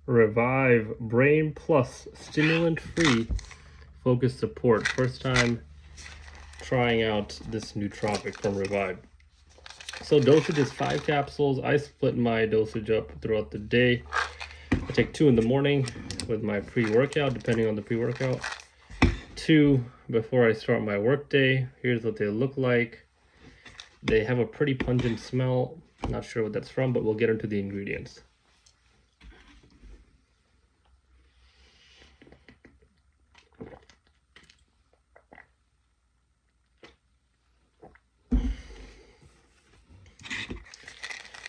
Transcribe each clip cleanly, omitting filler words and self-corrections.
Revive Brain Plus Stimulant-Free Focus Support. First time trying out this nootropic from Revive. So dosage is 5 capsules. I split my dosage up throughout the day. I take 2 in the morning with my pre-workout, depending on the pre-workout. 2 before I start my workday. Here's what they look like. They have a pretty pungent smell. Not sure what that's from, but we'll get into the ingredients.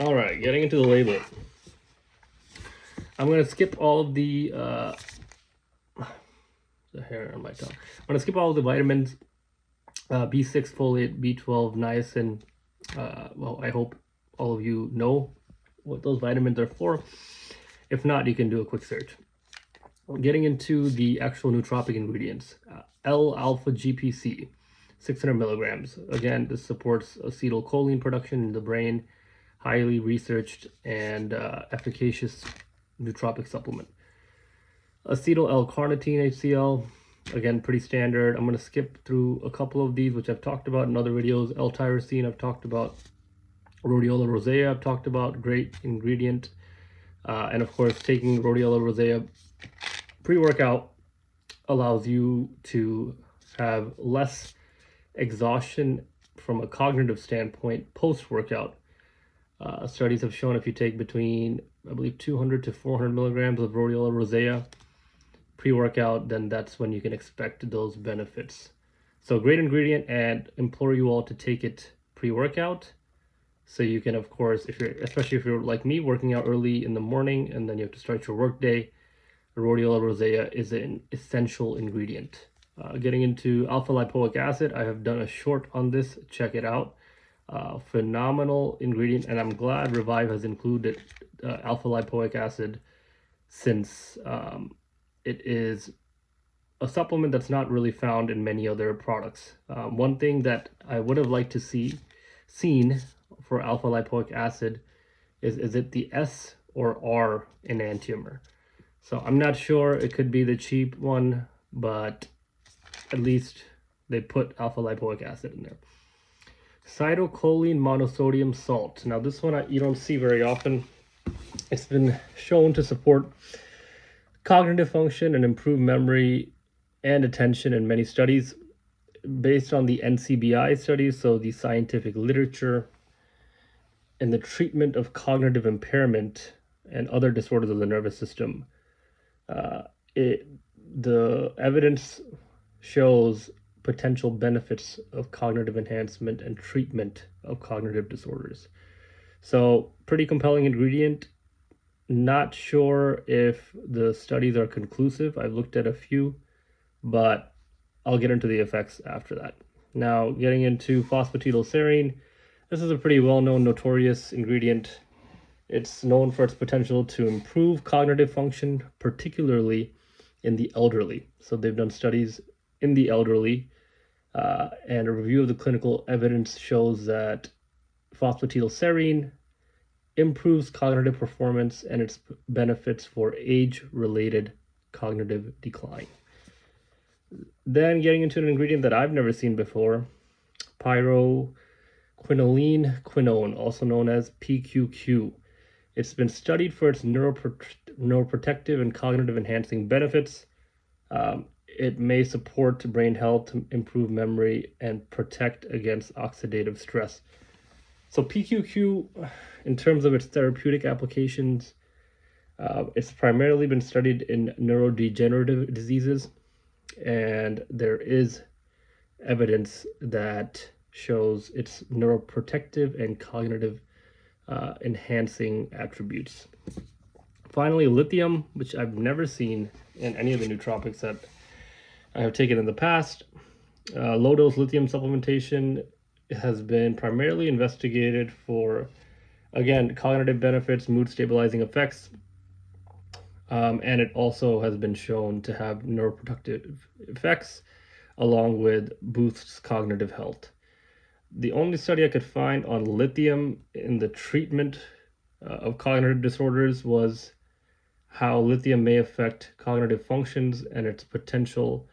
All right, getting into the label. I'm gonna skip all of the hair on my tongue. I'm gonna skip all of the vitamins, B6, folate, B12, niacin. Well, I hope all of you know what those vitamins are for. If not, you can do a quick search. Getting into the actual nootropic ingredients. L-Alpha GPC, 600 milligrams. Again, this supports acetylcholine production in the brain. Highly researched and efficacious nootropic supplement. Acetyl L-carnitine HCl, again, pretty standard. I'm going to skip through a couple of these, which I've talked about in other videos. L-tyrosine, I've talked about. Rhodiola rosea, I've talked about. Great ingredient. And of course, taking Rhodiola rosea pre-workout allows you to have less exhaustion from a cognitive standpoint post-workout. Studies have shown if you take between, I believe, 200 to 400 milligrams of Rhodiola rosea pre-workout, then that's when you can expect those benefits. So great ingredient, and implore you all to take it pre-workout. So you can, of course, especially if you're like me, working out early in the morning and then you have to start your work day, Rhodiola rosea is an essential ingredient. Getting into alpha lipoic acid, I have done a short on this. Check it out. Phenomenal ingredient, and I'm glad Revive has included alpha lipoic acid, since it is a supplement that's not really found in many other products. One thing that I would have liked to seen for alpha lipoic acid is it the S or R enantiomer? So I'm not sure. It could be the cheap one, but at least they put alpha lipoic acid in there. Cytocholine monosodium salt. Now this one you don't see very often. It's been shown to support cognitive function and improve memory and attention in many studies based on the NCBI studies, so the scientific literature in the treatment of cognitive impairment and other disorders of the nervous system. The evidence shows potential benefits of cognitive enhancement and treatment of cognitive disorders. So pretty compelling ingredient. Not sure if the studies are conclusive. I've looked at a few, but I'll get into the effects after that. Now, getting into phosphatidylserine. This is a pretty well-known, notorious ingredient. It's known for its potential to improve cognitive function, particularly in the elderly. So they've done studies in the elderly, and a review of the clinical evidence shows that phosphatidylserine improves cognitive performance and its benefits for age-related cognitive decline. Then getting into an ingredient that I've never seen before, pyroquinoline quinone, also known as PQQ. It's been studied for its neuroprotective and cognitive enhancing benefits. It may support brain health, improve memory, and protect against oxidative stress. So PQQ, in terms of its therapeutic applications, it's primarily been studied in neurodegenerative diseases, and there is evidence that shows its neuroprotective and cognitive enhancing attributes. Finally, lithium, which I've never seen in any of the nootropics that I have taken in the past. Low-dose lithium supplementation has been primarily investigated for, again, cognitive benefits, mood stabilizing effects, and it also has been shown to have neuroprotective effects along with boosts cognitive health. The only study I could find on lithium in the treatment of cognitive disorders was how lithium may affect cognitive functions and its potential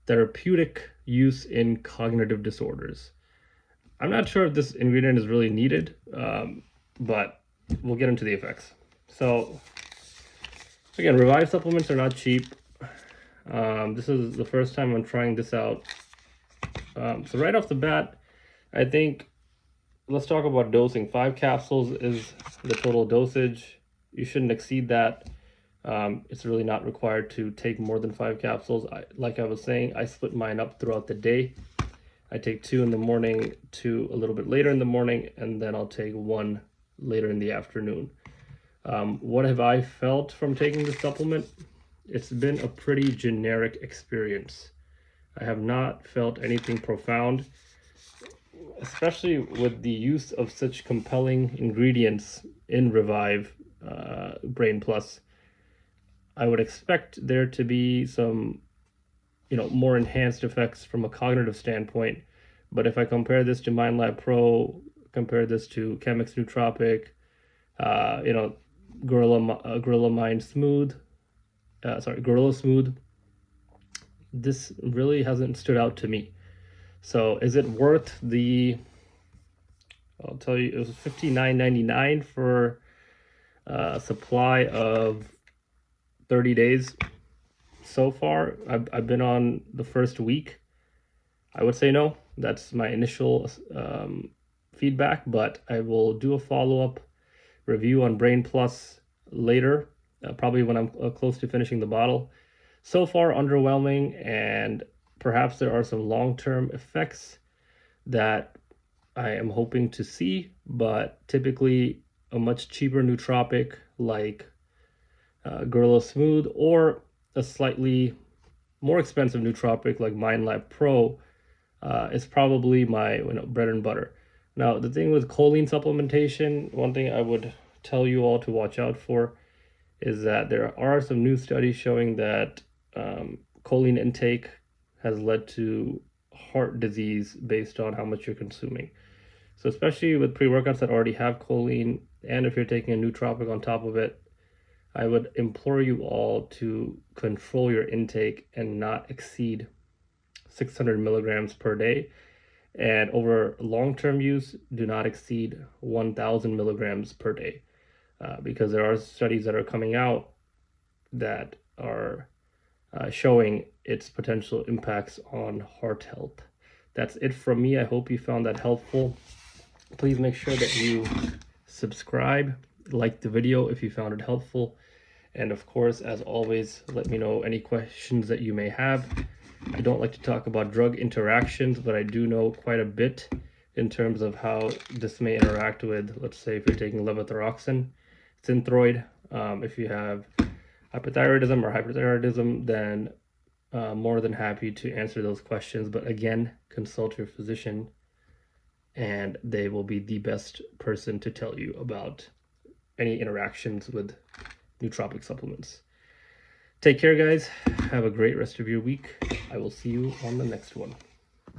therapeutic use in cognitive disorders. I'm not sure if this ingredient is really needed, but we'll get into the effects. So again, Revive supplements are not cheap. This is the first time I'm trying this out. So right off the bat, I think let's talk about dosing. 5 capsules is the total dosage. You shouldn't exceed that. It's really not required to take more than 5 capsules. Like I was saying, I split mine up throughout the day. I take 2 in the morning, 2 a little bit later in the morning, and then I'll take 1 later in the afternoon. What have I felt from taking the supplement? It's been a pretty generic experience. I have not felt anything profound, especially with the use of such compelling ingredients in Revive Brain Plus. I would expect there to be some, more enhanced effects from a cognitive standpoint. But if I compare this to MindLab Pro, compare this to Chemix Nootropic, Gorilla Smooth, this really hasn't stood out to me. So is it worth the, I'll tell you, it was $59.99 for a supply of 30 days. So far, I've been on the first week. I would say no. That's my initial feedback, but I will do a follow-up review on Brain Plus later, probably when I'm close to finishing the bottle. So far, underwhelming, and perhaps there are some long-term effects that I am hoping to see, but typically a much cheaper nootropic like Gorilla Smooth, or a slightly more expensive nootropic like MindLab Pro is probably my bread and butter. Now, the thing with choline supplementation, one thing I would tell you all to watch out for is that there are some new studies showing that choline intake has led to heart disease based on how much you're consuming. So especially with pre-workouts that already have choline, and if you're taking a nootropic on top of it, I would implore you all to control your intake and not exceed 600 milligrams per day. And over long-term use, do not exceed 1,000 milligrams per day. Because there are studies that are coming out that are showing its potential impacts on heart health. That's it from me. I hope you found that helpful. Please make sure that you subscribe, like the video if you found it helpful. And of course, as always, let me know any questions that you may have. I don't like to talk about drug interactions, but I do know quite a bit in terms of how this may interact with, let's say, if you're taking levothyroxine, Synthroid. If you have hypothyroidism or hyperthyroidism, then more than happy to answer those questions. But again, consult your physician, and they will be the best person to tell you about any interactions with nootropic supplements. Take care, guys. Have a great rest of your week. I will see you on the next one.